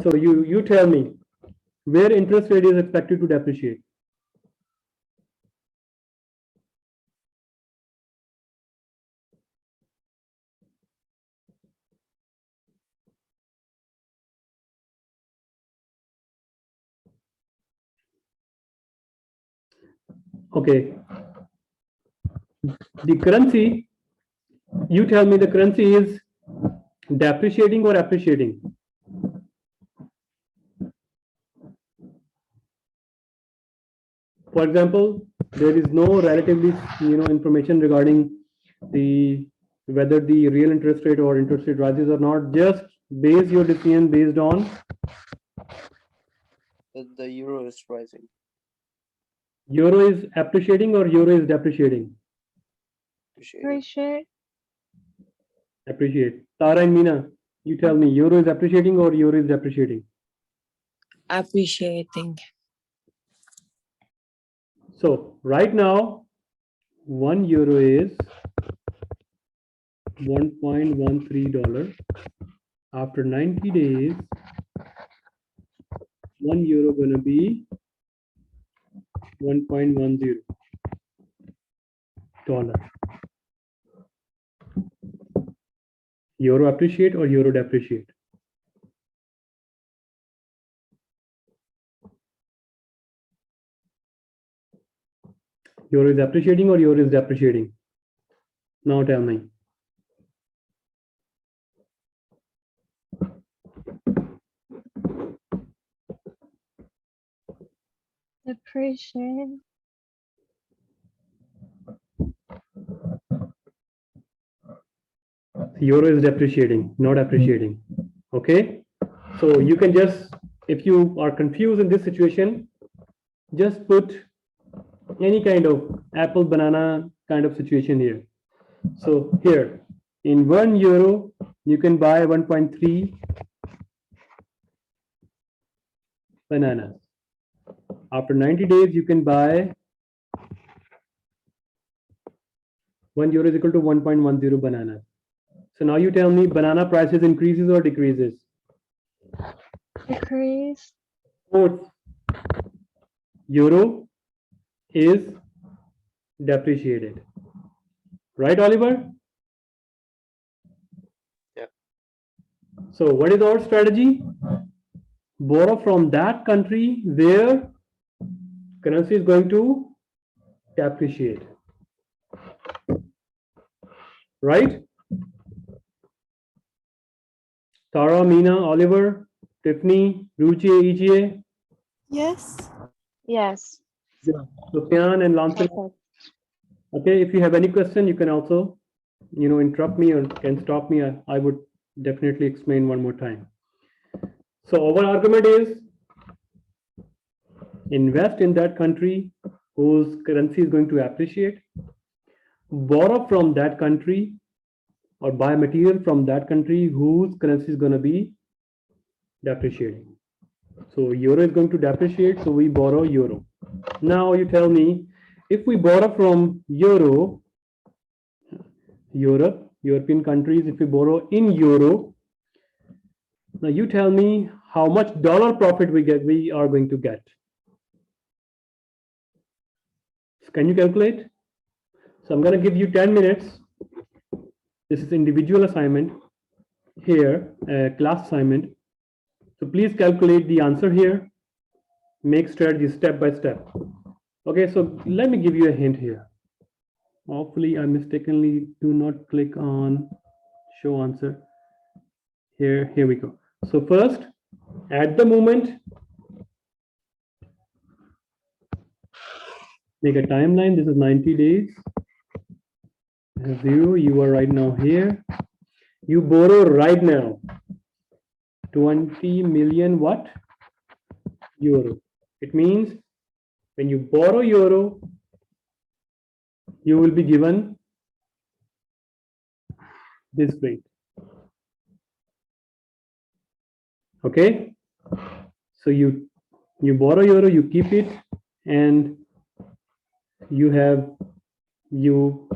So you tell me where interest rate is expected to depreciate. Okay, the currency, you tell me the currency is depreciating or appreciating. For example, there is no relatively information regarding the whether the real interest rate or interest rate rises or not. Just base your decision based on The euro is rising. euro is appreciating or euro is depreciating. Appreciate. Appreciate. Tara and Meena, you tell me euro is appreciating or euro is depreciating. Appreciating. So right now, 1 euro is $1.13. After 90 days, 1 euro gonna be 1.10 dollar. Euro appreciate or euro depreciate? Euro is appreciating or euro is depreciating? Now tell me. Appreciate. Euro is depreciating, not appreciating. Okay. So you can just, if you are confused in this situation, just put any kind of apple banana kind of situation here. So here in 1 euro, you can buy 1.3 bananas. After 90 days, you can buy 1 euro is equal to 1.10 bananas. So now you tell me banana prices increases or decreases? Decrease. Fourth, euro is depreciated. Right, Oliver? Yeah. So what is our strategy? Borrow from that country where currency is going to depreciate. Right? Tara, Meena, Oliver, Tiffany, Ruchi, EGA. Yes. Yes. Sufyan and Lancer. Okay, if you have any question, you can also, interrupt me or can stop me. I would definitely explain one more time. So our argument is invest in that country whose currency is going to appreciate, borrow from that country or buy material from that country whose currency is going to be depreciating. So euro is going to depreciate, so we borrow euro. Now you tell me, if we borrow from Europe, European countries, if we borrow in euro, now you tell me how much dollar profit we are going to get. Can you calculate? So I'm going to give you 10 minutes. This is individual assignment here, class assignment. So please calculate the answer here. Make strategy step by step. Okay, so let me give you a hint here. Hopefully I mistakenly do not click on show answer. Here we go. So first, at the moment, make a timeline. This is 90 days. 0, you are right now here. You borrow right now 20 million what? Euro. It means when you borrow euro, you will be given this rate. Okay, so you borrow euro, you keep it, and you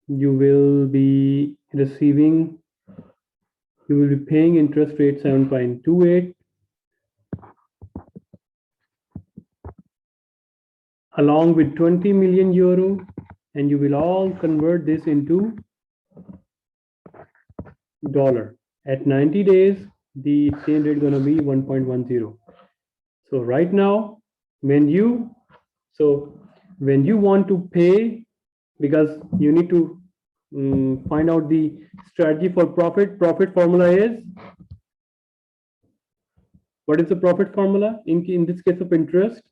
will be receiving you will be paying interest rate 7.28 along with 20 million euro, and you will all convert this into dollar. At 90 days, the exchange rate going to be 1.10. So right now, when you want to pay, because you need to find out the strategy for profit formula is, what is the profit formula in this case of interest?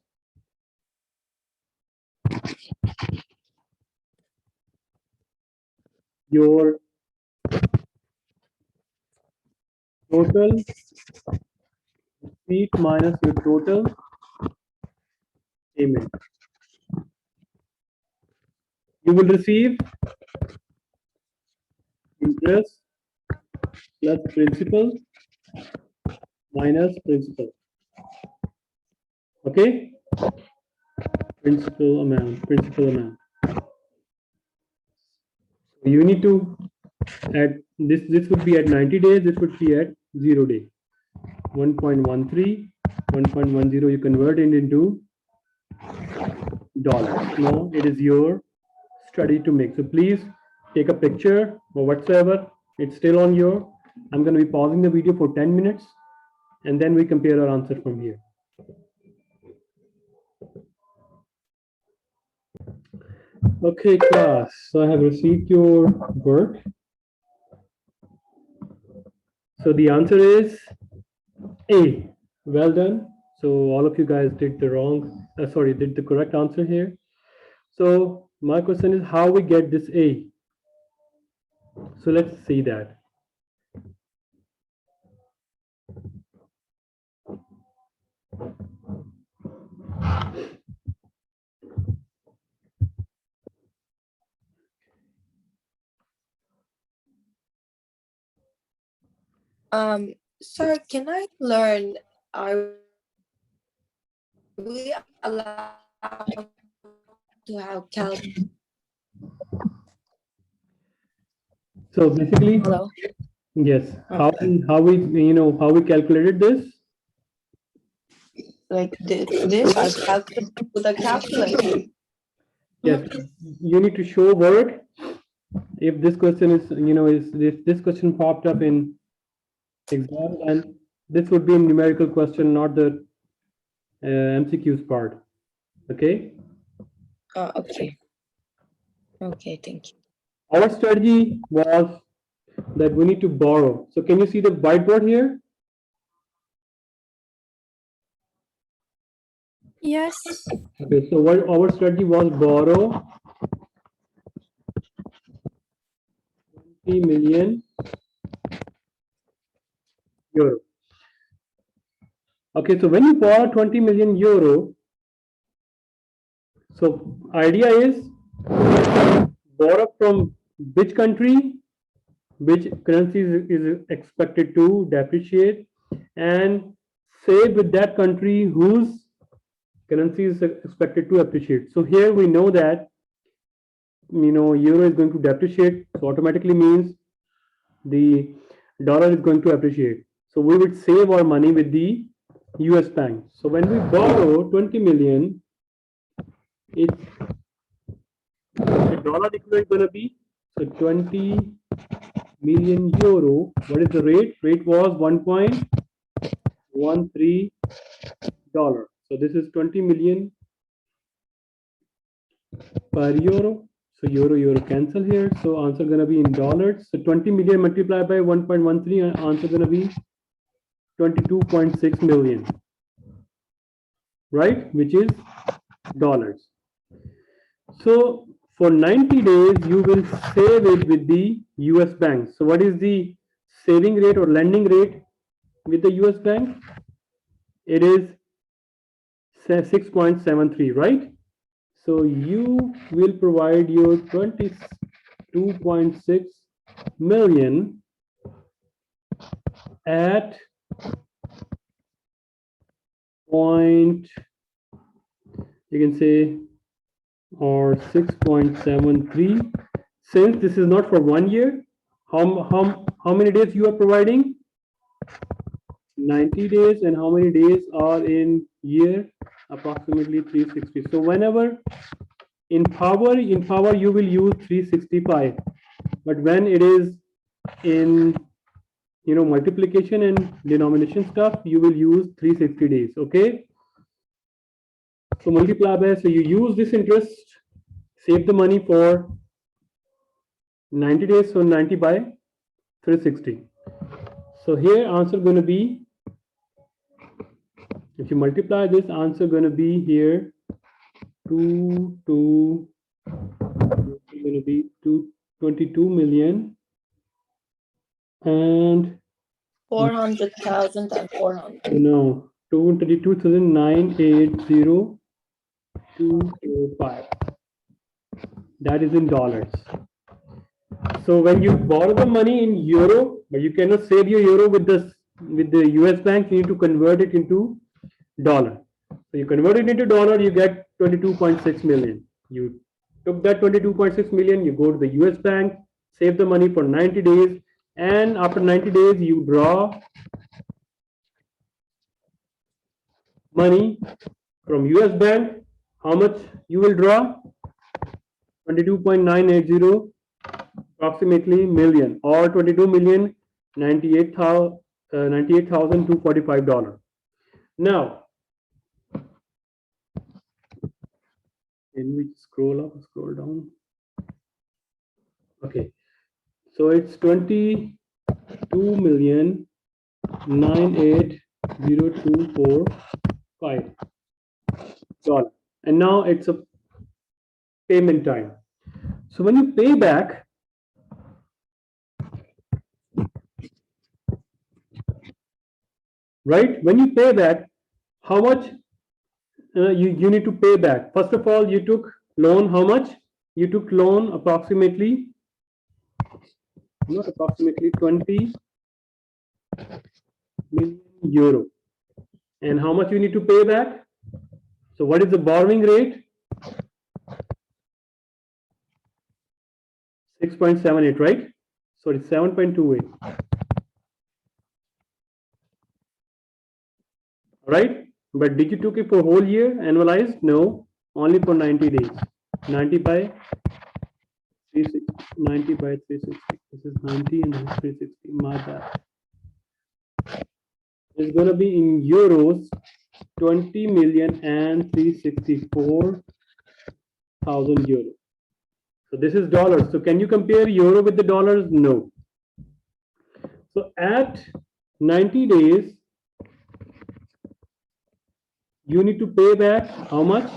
Your total receipt minus your total payment. You will receive interest plus principal minus principal. Okay? Principal amount. You need to add this. This would be at 90 days. This would be at 0 day. 1.13, 1.10. You convert it into dollars. Now it is your study to make. So please take a picture or whatsoever. It's still on your. I'm going to be pausing the video for 10 minutes, and then we compare our answer from here. Okay, class. So I have received your work. So the answer is A. Well done. So all of you guys did the correct answer here. So my question is how we get this A. So let's see that. Sir, can I learn, are we allowed to have So basically, Hello? yes. Okay. How we calculated this? Like this I calculated with a calculator. Yes, you need to show work. If this question is, if this question popped up in exam, and this would be a numerical question, not the MCQs part. Okay. Okay. Okay, thank you. Our strategy was that we need to borrow. So can you see the whiteboard here? Yes. Okay, so what our strategy was borrow 20 million euro. Okay, so when you borrow 20 million euro, so idea is borrow from which country, which currency is expected to depreciate, and save with that country whose currency is expected to appreciate. So here we know that euro is going to depreciate, so automatically means the dollar is going to appreciate. So we would save our money with the US bank. So when we borrow 20 million, it's the dollar equivalent going to be, so 20 million euro. What is the rate? Rate was 1.13 dollar. So this is 20 million per euro. So euro cancel here. So answer gonna be in dollars. So 20 million multiplied by 1.13, answer gonna be 22.6 million, right? Which is dollars. So for 90 days, you will save it with the US bank. So what is the saving rate or lending rate with the US bank? It is 6.73, right? So you will provide your 22.6 million at point, you can say, or 6.73. Since this is not for 1 year, How many days you are providing? 90 days. And how many days are in year? Approximately 360. So whenever in power you will use 365, but when it is in multiplication and denomination stuff, you will use 360 days. Okay, so multiply by, so you use this interest, save the money for 90 days, so 90 by 360. So here answer going to be, if you multiply this, answer going to be here 22 million and 400,000 and 400. no, 222,980,245. That is in dollars. So when you borrow the money in euro, but you cannot save your euro with the US bank, you need to convert it into dollar. So you convert it into dollar, you get 22.6 million. You took that 22.6 million, you go to the US bank, save the money for 90 days, and after 90 days you draw money from US bank. How much you will draw? 22.980 approximately million, or 22,098,245 dollars. Now, can we scroll up, scroll down? Okay, so it's 22,980,245 dollars, and now it's a payment time. So when you pay back, right? When you pay back, how much you need to pay back? First of all, you took loan. How much? You took loan approximately, not approximately, 20 million euro. And how much you need to pay back? So what is the borrowing rate? 6.78, right? Sorry, 7.28. Right? But did you took it for whole year, annualized? No, only for 90 days. 90 by 360. 90 by 360. This is 90 and 360. My bad. It's going to be in euros, 20 million and 364,000 euros. So this is dollars. So can you compare euro with the dollars? No. So at 90 days, you need to pay back how much?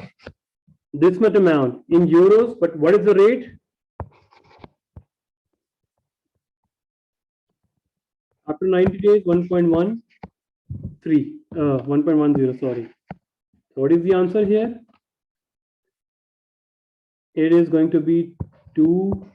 This much amount in euros, but what is the rate? After 90 days, 1.13, 1.10, sorry. So what is the answer here? It is going to be 2